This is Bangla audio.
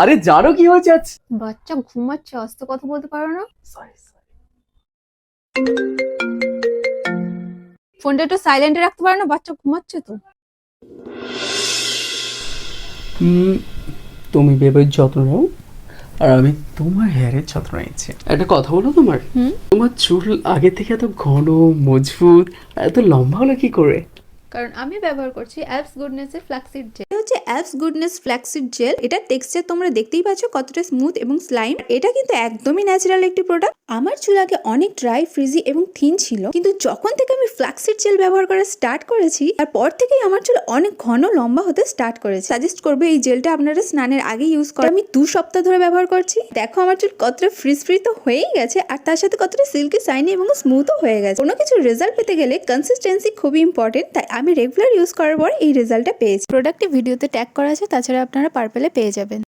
আরে জানো কি হয়েছে আজ? বাচ্চা ঘুমাচ্ছে, আস্তে কথা বলতে পারো না? সরি। ফোনটা একটু সাইলেন্টে রাখতে পারো না? বাচ্চা ঘুমাচ্ছে তো। তুমি বেবির যত্ন নাও আর আমি তোমার হেয়ারের যত্ন নিচ্ছি। একটা কথা বলো, তোমার চুল আগে থেকে এত ঘন, মজবুত আর এত লম্বা হলো কি করে? কারণ আমি ব্যবহার করছি অ্যাপস গুডনেসের ফ্ল্যাক্সিড জেল। এটা হচ্ছে অ্যাপস গুডনেস ফ্ল্যাক্সিড জেল। এটার টেক্সচার তোমরা দেখতেই পাচ্ছ কতটা স্মুথ এবং স্লাইম। এটা কিন্তু একদমই ন্যাচারাল একটি প্রোডাক্ট। আমার চুল আগে অনেক ড্রাই, ফ্রিজি এবং থিন ছিল, কিন্তু যখন থেকে আমি ফ্ল্যাক্সিড জেল ব্যবহার করা স্টার্ট করেছি তারপর থেকেই আমার চুল অনেক ঘন লম্বা হতে স্টার্ট করেছে। সাজেস্ট করবে এই জেলটা আপনারা স্নানের আগে ইউজ করেন। আমি 2 সপ্তাহ ধরে ব্যবহার করছি। দেখো আমার চুল কতটা ফ্রিজ ফ্রি তো হয়েই গেছে, আর তার সাথে কতটা সিল্কি, শাইনি এবং স্মুথও হয়ে গেছে। কোনো কিছু রেজাল্ট পেতে গেলে কনসিস্টেন্সি খুবই ইম্পর্টেন্ট, তাই আমি রেগুলার ইউজ করার পর এই রেজাল্টটা পেয়েছি। প্রোডাক্টটি ভিডিওতে ট্যাগ করা আছে, তাছাড়া আপনারা পার্পেলে পেয়ে যাবেন।